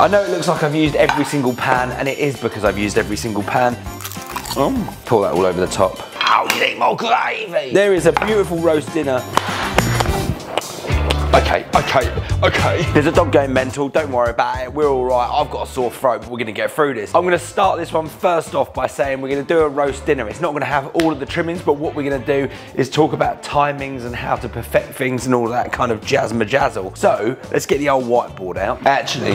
I know it looks like I've used every single pan, and it is because I've used every single pan. Pour that all over the top. Oh, you need more gravy. There is a beautiful roast dinner. Okay. There's a dog going mental, don't worry about it, we're all right. I've got a sore throat, but we're gonna get through this. I'm gonna start this one first off by saying we're gonna do a roast dinner. It's not gonna have all of the trimmings, but what we're gonna do is talk about timings and how to perfect things and all that kind of jazz-majazzle. So, let's get the old whiteboard out. Actually,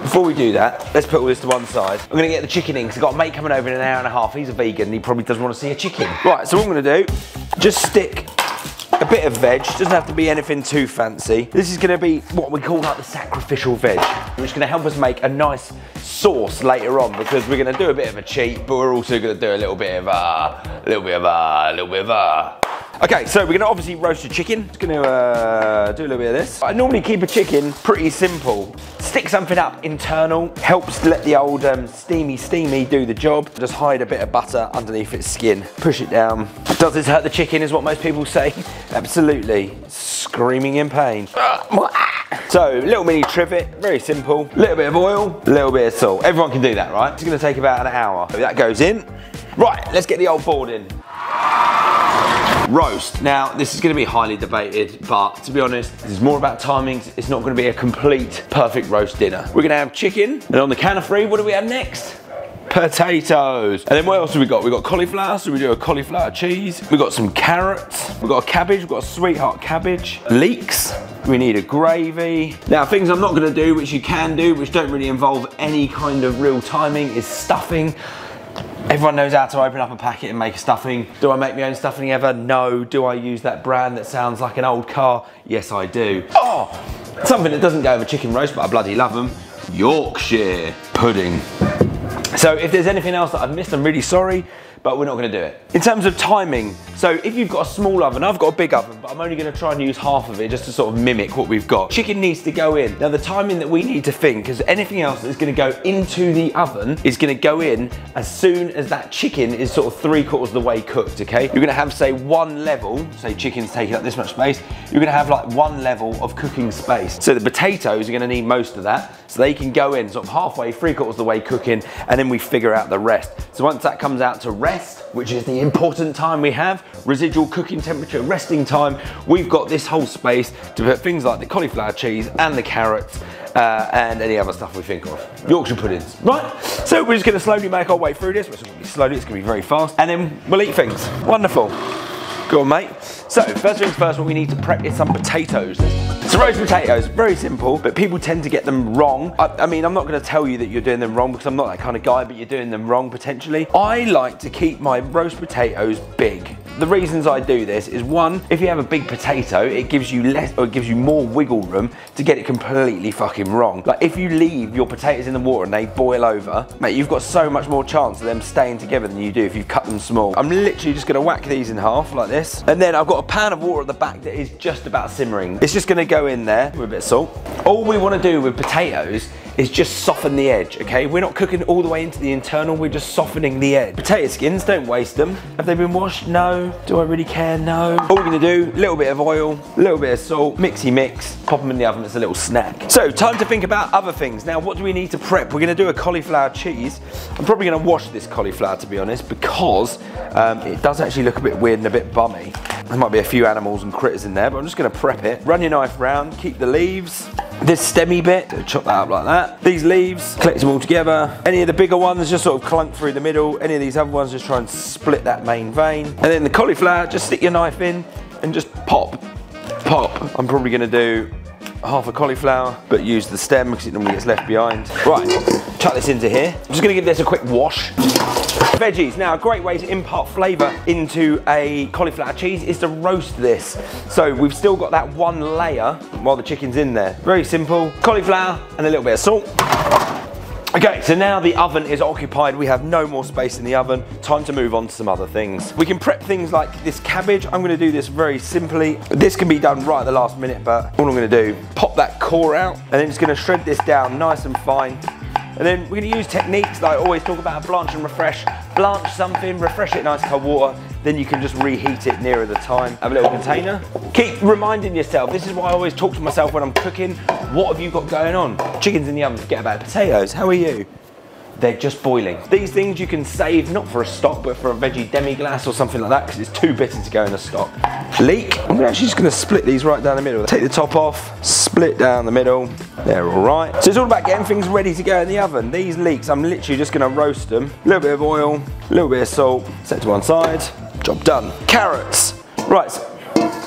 before we do that, let's put all this to one side. I'm gonna get the chicken in, because I've got a mate coming over in an hour and a half. He's a vegan, and he probably doesn't want to see a chicken. Right, so what I'm gonna do, just stick a bit of veg, doesn't have to be anything too fancy. This is gonna be what we call like the sacrificial veg, which is gonna help us make a nice sauce later on, because we're gonna do a bit of a cheat, but we're also gonna do a little bit of Okay, so we're gonna obviously roast a chicken. Just gonna do a little bit of this. I normally keep a chicken pretty simple. Stick something up internal, helps let the old steamy do the job. Just hide a bit of butter underneath its skin. Push it down. Does this hurt the chicken is what most people say. Absolutely. Screaming in pain. So, little mini trivet, very simple. Little bit of oil, a little bit of salt. Everyone can do that, right? It's gonna take about an hour. So that goes in. Right, let's get the old board in. Roast. Now, this is going to be highly debated, but to be honest, this is more about timings. It's not going to be a complete, perfect roast dinner. We're going to have chicken, and on the count of three, what do we have next? Potatoes. And then what else have we got? We've got cauliflower, so we do a cauliflower cheese. We've got some carrots. We've got a cabbage. We've got a sweetheart cabbage. Leeks. We need a gravy. Now, things I'm not going to do, which you can do, which don't really involve any kind of real timing, is stuffing. Everyone knows how to open up a packet and make a stuffing. Do I make my own stuffing ever? No. Do I use that brand that sounds like an old car? Yes, I do. Oh, something that doesn't go over chicken roast, but I bloody love them. Yorkshire pudding. So if there's anything else that I've missed, I'm really sorry, but we're not gonna do it. In terms of timing, so if you've got a small oven, I've got a big oven, but I'm only gonna try and use half of it just to sort of mimic what we've got. Chicken needs to go in. Now the timing that we need to think, because anything else that's gonna go into the oven is gonna go in as soon as that chicken is sort of 3/4 of the way cooked, okay? You're gonna have, say, one level, say chicken's taking up this much space, you're gonna have like one level of cooking space. So the potatoes are gonna need most of that, so they can go in sort of halfway, 3/4 of the way cooking, and then we figure out the rest. So once that comes out to rest, which is the important time we have, residual cooking temperature, resting time, we've got this whole space to put things like the cauliflower cheese and the carrots and any other stuff we think of. Yorkshire puddings, right? So we're just gonna slowly make our way through this. It's gonna be slowly, it's gonna be very fast, and then we'll eat things. Wonderful. Go on, mate. So, first things first, what we need to prep is some potatoes. So roast potatoes, very simple, but people tend to get them wrong. I mean, I'm not gonna tell you that you're doing them wrong because I'm not that kind of guy, but you're doing them wrong potentially. I like to keep my roast potatoes big. The reasons I do this is, one, if you have a big potato, it gives you less, or it gives you more wiggle room to get it completely fucking wrong. Like if you leave your potatoes in the water and they boil over, mate, you've got so much more chance of them staying together than you do if you cut them small. I'm literally just gonna whack these in half like this. And then I've got a pan of water at the back that is just about simmering. It's just gonna go in there with a bit of salt. All we wanna do with potatoes is just soften the edge, okay? We're not cooking all the way into the internal, we're just softening the edge. Potato skins, don't waste them. Have they been washed? No. Do I really care? No. All we're gonna do, a little bit of oil, a little bit of salt, mixy mix, pop them in the oven, it's a little snack. So, time to think about other things. Now, what do we need to prep? We're gonna do a cauliflower cheese. I'm probably gonna wash this cauliflower, to be honest, because it does actually look a bit weird and a bit bummy. There might be a few animals and critters in there, but I'm just gonna prep it. Run your knife round, keep the leaves. This stemmy bit, chop that up like that. These leaves, collect them all together. Any of the bigger ones, just sort of clunk through the middle. Any of these other ones, just try and split that main vein. And then the cauliflower, just stick your knife in and just pop, pop. I'm probably gonna do half a cauliflower, but use the stem because it normally gets left behind. Right, chuck this into here. I'm just gonna give this a quick wash. Veggies. Now, a great way to impart flavour into a cauliflower cheese is to roast this. So we've still got that one layer while the chicken's in there. Very simple. Cauliflower and a little bit of salt. Okay, so now the oven is occupied. We have no more space in the oven. Time to move on to some other things. We can prep things like this cabbage. I'm gonna do this very simply. This can be done right at the last minute, but all I'm gonna do, pop that core out and then just gonna shred this down nice and fine. And then we're gonna use techniques that I always talk about, blanch and refresh. Blanch something, refresh it in ice cold water, then you can just reheat it nearer the time. Have a little container. Keep reminding yourself, this is why I always talk to myself when I'm cooking, What have you got going on? Chicken's in the oven, forget about potatoes. How are you? They're just boiling. These things you can save, not for a stock, but for a veggie demi-glace or something like that, because it's too bitter to go in a stock. Leek. I'm actually just gonna split these right down the middle. Take the top off, split down the middle. They're all right. So it's all about getting things ready to go in the oven. These leeks, I'm literally just gonna roast them. A little bit of oil, a little bit of salt, set to one side. Job done. Carrots. Right. So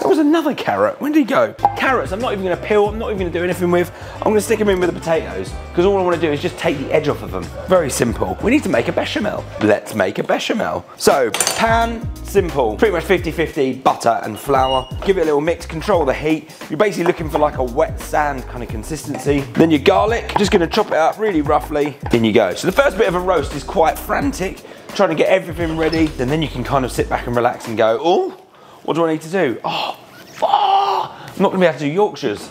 there was another carrot. When did he go? Carrots, I'm not even going to peel, I'm not even going to do anything with. I'm going to stick them in with the potatoes because all I want to do is just take the edge off of them. Very simple. We need to make a bechamel. Let's make a bechamel. So, pan, simple. Pretty much 50-50 butter and flour. Give it a little mix, control the heat. You're basically looking for like a wet sand kind of consistency. Then your garlic, just going to chop it up really roughly. In you go. So the first bit of a roast is quite frantic, trying to get everything ready. And then you can kind of sit back and relax and go, oh, what do I need to do? Oh, I'm not gonna be able to do Yorkshires.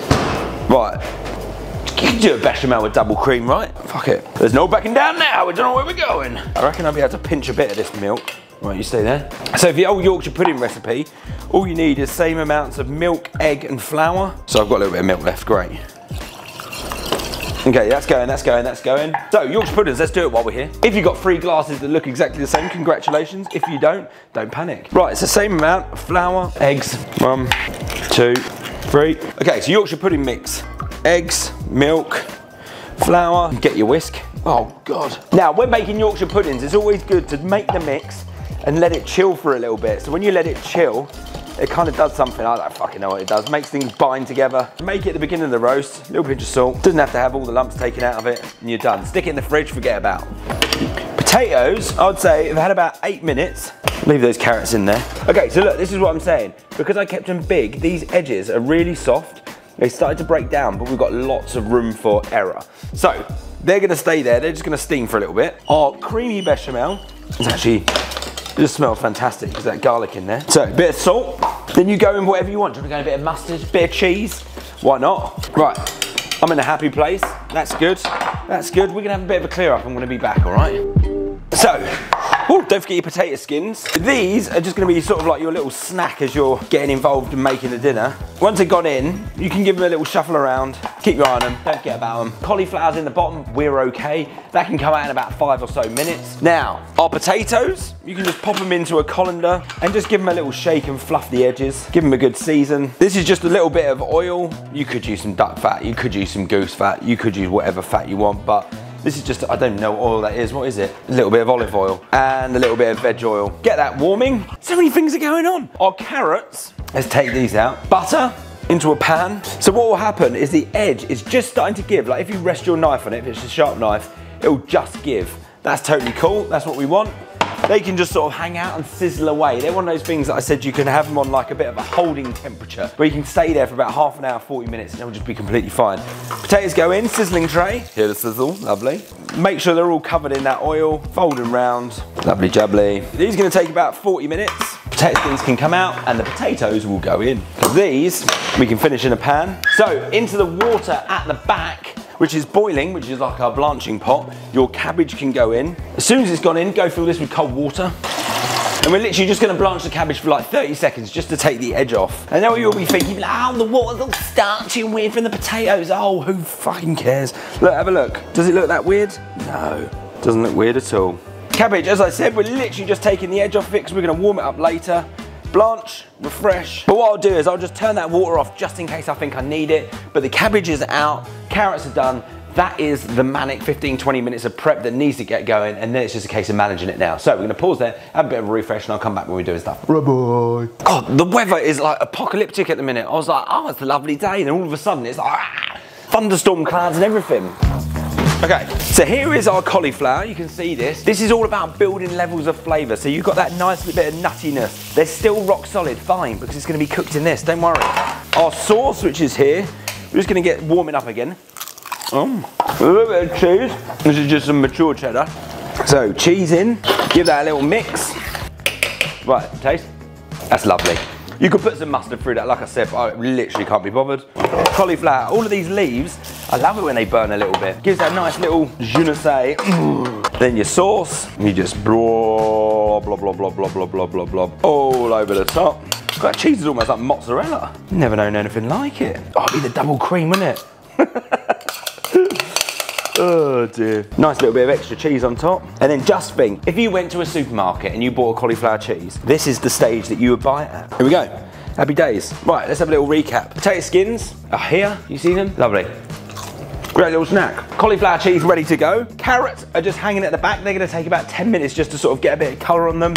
Right, you can do a bechamel with double cream, right? Fuck it. There's no backing down now, we don't know where we're going. I reckon I'll be able to pinch a bit of this milk. Right, you stay there. So for the old Yorkshire pudding recipe, all you need is same amounts of milk, egg and flour. So I've got a little bit of milk left, great. Okay, that's going, that's going, that's going. So, Yorkshire puddings, let's do it while we're here. If you've got 3 glasses that look exactly the same, congratulations. If you don't panic. Right, it's the same amount of flour, eggs, 1, 2, 3. Okay, so Yorkshire pudding mix. Eggs, milk, flour, get your whisk. Oh God. Now, when making Yorkshire puddings, it's always good to make the mix and let it chill for a little bit. So when you let it chill, it kind of does something, I don't fucking know what it does. Makes things bind together. Make it at the beginning of the roast, a little pinch of salt. Doesn't have to have all the lumps taken out of it, and you're done. Stick it in the fridge, forget about. Potatoes, I'd say, have had about 8 minutes. Leave those carrots in there. Okay, so look, this is what I'm saying. Because I kept them big, these edges are really soft. They started to break down, but we've got lots of room for error. So, they're gonna stay there, they're just gonna steam for a little bit. Our creamy bechamel is actually, it just smells fantastic because that garlic in there. So, a bit of salt. Then you go in whatever you want. Do you want to go in a bit of mustard, bit of cheese? Why not? Right, I'm in a happy place. That's good. That's good. We're gonna have a bit of a clear up. I'm gonna be back, all right? So, don't forget your potato skins. These are just gonna be sort of like your little snack as you're getting involved in making the dinner. Once they've gone in, you can give them a little shuffle around. Keep your eye on them, don't forget about them. Cauliflower's in the bottom, we're okay. That can come out in about 5 or so minutes. Now, our potatoes, you can just pop them into a colander and just give them a little shake and fluff the edges. Give them a good season. This is just a little bit of oil. You could use some duck fat, you could use some goose fat, you could use whatever fat you want, but this is just, I don't know what oil that is, what is it? A little bit of olive oil and a little bit of veg oil. Get that warming. So many things are going on. Our carrots, let's take these out. Butter into a pan. So what will happen is the edge is just starting to give. Like if you rest your knife on it, if it's a sharp knife, it'll just give. That's totally cool, that's what we want. They can just sort of hang out and sizzle away. They're one of those things that I said you can have them on like a bit of a holding temperature where you can stay there for about half an hour, 40 minutes and they'll just be completely fine. Potatoes go in, sizzling tray. Hear the sizzle, lovely. Make sure they're all covered in that oil, fold them round, lovely jubbly. These are gonna take about 40 minutes. Potato skins can come out and the potatoes will go in. These, we can finish in a pan. So into the water at the back, which is boiling, which is like our blanching pot, your cabbage can go in. As soon as it's gone in, go fill this with cold water. And we're literally just gonna blanch the cabbage for like 30 seconds just to take the edge off. And now you'll be thinking, oh, the water's all starchy and weird from the potatoes. Oh, who fucking cares? Look, have a look. Does it look that weird? No, doesn't look weird at all. Cabbage, as I said, we're literally just taking the edge off it because we're gonna warm it up later. Blanch, refresh. But what I'll do is I'll just turn that water off just in case I think I need it. But the cabbage is out, carrots are done. That is the manic 15-20 minutes of prep that needs to get going, and then it's just a case of managing it now. So we're gonna pause there, have a bit of a refresh, and I'll come back when we're doing stuff. Bye-bye. God, the weather is like apocalyptic at the minute. I was like, oh, it's a lovely day, and all of a sudden it's like, thunderstorm clouds and everything. Okay, so here is our cauliflower. You can see this. This is all about building levels of flavour. So you've got that nice little bit of nuttiness. They're still rock solid, fine, because it's going to be cooked in this, don't worry. Our sauce, which is here, we're just going to get warming up again. A little bit of cheese. This is just some mature cheddar. So cheese in, give that a little mix. Right, taste. That's lovely. You could put some mustard through that, like I said, but I literally can't be bothered. Cauliflower, all of these leaves, I love it when they burn a little bit. Gives that nice little je ne sais. Then your sauce, you just blah, blah, blah, blah, blah, blah, blah, blah, blah, all over the top. That cheese is almost like mozzarella. Never known anything like it. Oh, it'd be the double cream, wouldn't it? Oh dear. Nice little bit of extra cheese on top. And then just think, if you went to a supermarket and you bought a cauliflower cheese, this is the stage that you would buy it at. Here we go. Happy days. Right, let's have a little recap. Potato skins are here. You see them? Lovely. Great little snack. Cauliflower cheese ready to go. Carrots are just hanging at the back. They're going to take about 10 minutes just to sort of get a bit of colour on them.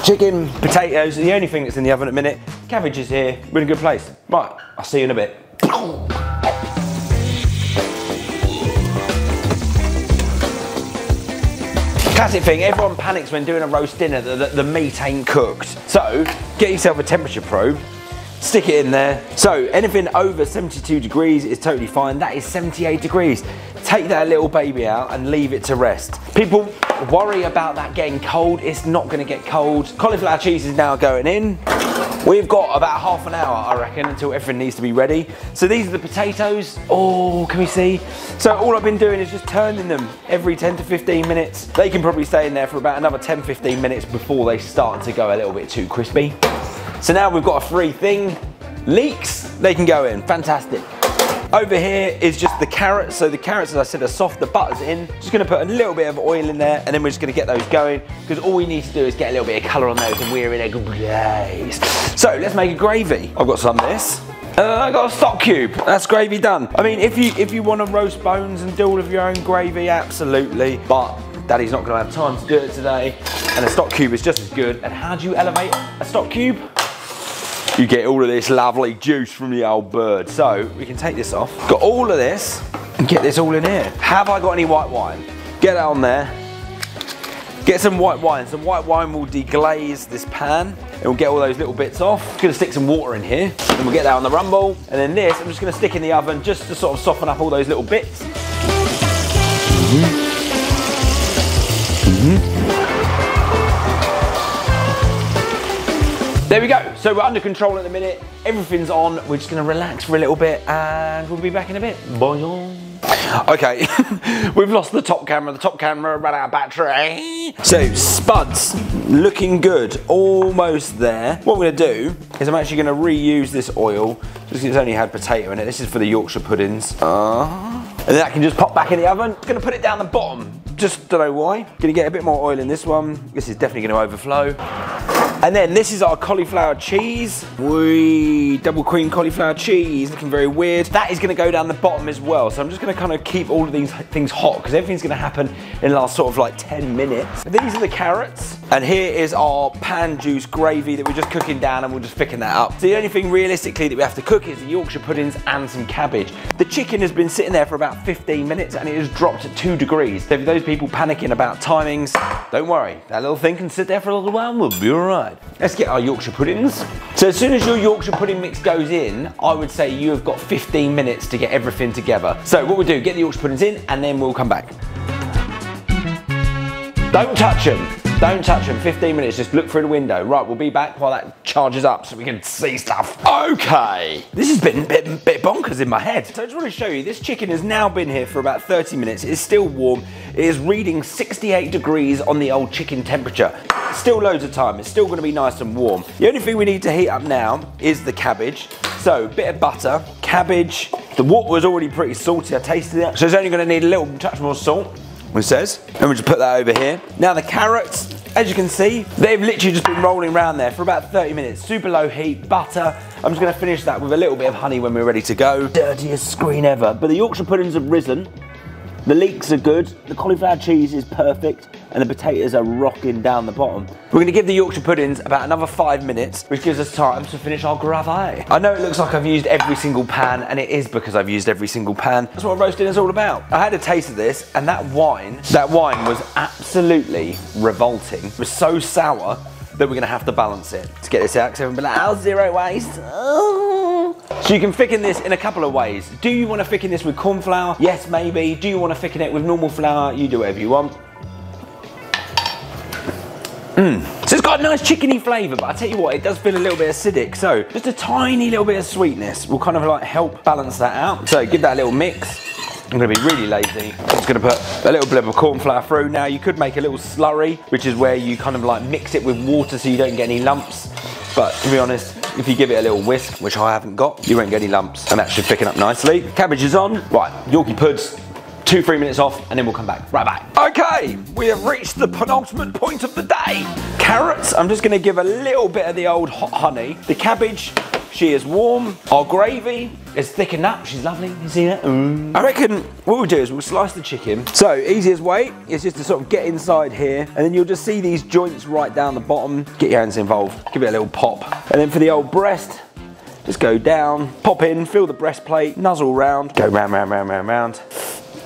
Chicken, potatoes are the only thing that's in the oven at the minute. Cabbage is here. We're in a good place. Right, I'll see you in a bit. Classic thing, everyone panics when doing a roast dinner that the meat ain't cooked. So, get yourself a temperature probe, stick it in there. So, anything over 72 degrees is totally fine. That is 78 degrees. Take that little baby out and leave it to rest. People worry about that getting cold. It's not going to get cold. Cauliflower cheese is now going in. We've got about half an hour, I reckon, until everything needs to be ready. So these are the potatoes. Oh, can we see? So all I've been doing is just turning them every 10 to 15 minutes. They can probably stay in there for about another 10, 15 minutes before they start to go a little bit too crispy. So now we've got a free thing. Leeks, they can go in. Fantastic. Over here is just the carrots. So the carrots, as I said, are soft. The butter's in. Just going to put a little bit of oil in there, and then we're just going to get those going, because all we need to do is get a little bit of colour on those, and we're in a good place. So let's make a gravy. I've got some of this. I got a stock cube. That's gravy done. I mean, if you want to roast bones and do all of your own gravy, absolutely. But Daddy's not going to have time to do it today, and a stock cube is just as good. And how do you elevate a stock cube? You get all of this lovely juice from the old bird. So we can take this off. Got all of this and get this all in here. Have I got any white wine? Get that on there. Get some white wine. Some white wine will deglaze this pan. It will get all those little bits off. I'm gonna stick some water in here. Then we'll get that on the rumble. And then this, I'm just gonna stick in the oven just to sort of soften up all those little bits. There we go. So we're under control at the minute. Everything's on. We're just going to relax for a little bit, and we'll be back in a bit. Bye. Okay, we've lost the top camera. The top camera ran out of battery. So spuds, looking good. Almost there. What I'm going to do is I'm actually going to reuse this oil, just because it's only had potato in it. This is for the Yorkshire puddings. And then that can just pop back in the oven. Going to put it down the bottom. Just don't know why. Going to get a bit more oil in this one. This is definitely going to overflow. And then this is our cauliflower cheese. Whee, double cream cauliflower cheese, looking very weird. That is gonna go down the bottom as well. So I'm just gonna kind of keep all of these things hot, because everything's gonna happen in the last sort of like 10 minutes. These are the carrots. And here is our pan juice gravy that we're just cooking down, and we'll just thicken that up. So the only thing realistically that we have to cook is the Yorkshire puddings and some cabbage. The chicken has been sitting there for about 15 minutes and it has dropped at 2 degrees. So for those people panicking about timings, don't worry. That little thing can sit there for a little while and we'll be all right. Let's get our Yorkshire puddings. So as soon as your Yorkshire pudding mix goes in, I would say you have got 15 minutes to get everything together. So what we'll do, get the Yorkshire puddings in and then we'll come back. Don't touch them. Don't touch them, 15 minutes, just look through the window. Right, we'll be back while that charges up so we can see stuff. Okay, this has been a bit bonkers in my head. So I just want to show you, this chicken has now been here for about 30 minutes. It is still warm. It is reading 68 degrees on the old chicken temperature. Still loads of time, it's still going to be nice and warm. The only thing we need to heat up now is the cabbage. So, a bit of butter, cabbage. The water was already pretty salty, I tasted it. So it's only going to need a little touch more salt. It says, and we'll just put that over here. Now the carrots, as you can see, they've literally just been rolling around there for about 30 minutes. Super low heat, butter. I'm just gonna finish that with a little bit of honey when we're ready to go. Dirtiest screen ever. But the Yorkshire puddings have risen. The leeks are good. The cauliflower cheese is perfect. And the potatoes are rocking down the bottom. We're gonna give the Yorkshire puddings about another 5 minutes, which gives us time to finish our gravy. I know it looks like I've used every single pan, and it is because I've used every single pan. That's what roast dinner's all about. I had a taste of this, and that wine was absolutely revolting. It was so sour that we're gonna have to balance it to get this out, because everyone will be like, oh, zero waste. Oh. So you can thicken this in a couple of ways. Do you wanna thicken this with corn flour? Yes, maybe. Do you wanna thicken it with normal flour? You do whatever you want. So it's got a nice chickeny flavour, but I tell you what, it does feel a little bit acidic. So just a tiny little bit of sweetness will kind of like help balance that out. So give that a little mix. I'm going to be really lazy. I'm just going to put a little bit of corn flour through. Now you could make a little slurry, which is where you kind of like mix it with water so you don't get any lumps. But to be honest, if you give it a little whisk, which I haven't got, you won't get any lumps, and that should thicken up nicely. Cabbage is on. Right, Yorkie puds, 2-3 minutes off, and then we'll come back. Right back. Okay, we have reached the penultimate point of the day. Carrots, I'm just gonna give a little bit of the old hot honey. The cabbage, she is warm. Our gravy is thickened up. She's lovely. You see that? I reckon what we'll do is we'll slice the chicken. So easiest way is just to sort of get inside here, and then you'll just see these joints right down the bottom. Get your hands involved. Give it a little pop. And then for the old breast, just go down, pop in, fill the breastplate, nuzzle round, go round, round, round, round, round.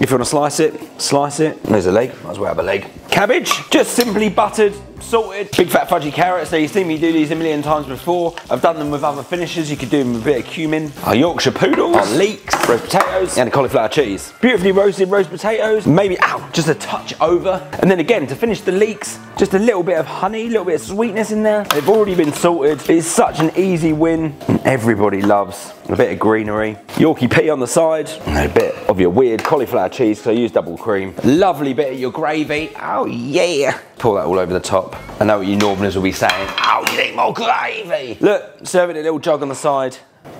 If you want to slice it, slice it. There's a leg, might as well have a leg. Cabbage, just simply buttered, salted, big fat fudgy carrots. So you've seen me do these a million times before. I've done them with other finishes. You could do them with a bit of cumin. Our Yorkshire poodles, our leeks, roast potatoes, and a cauliflower cheese. Beautifully roasted roast potatoes, maybe, just a touch over. And then again, to finish the leeks, just a little bit of honey, a little bit of sweetness in there. They've already been salted. It's such an easy win. Everybody loves a bit of greenery. Yorkie pea on the side, and a bit of your weird cauliflower cheese, because I use double cream. Lovely bit of your gravy. Oh yeah. Pour that all over the top. I know what you Northerners will be saying. Oh, you need more gravy. Look, serve it a little jog on the side.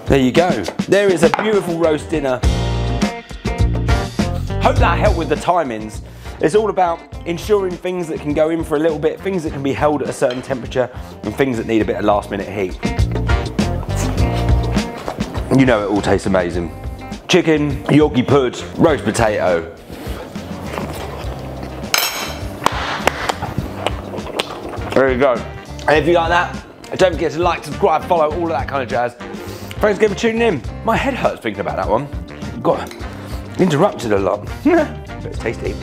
There you go. There is a beautiful roast dinner. Hope that helped with the timings. It's all about ensuring things that can go in for a little bit, things that can be held at a certain temperature, and things that need a bit of last minute heat. You know it all tastes amazing. Chicken, Yorkie pud, roast potato. There you go. And if you like that, don't forget to like, subscribe, follow, all of that kind of jazz. Thanks again for tuning in. My head hurts thinking about that one. Got interrupted a lot. But it's tasty.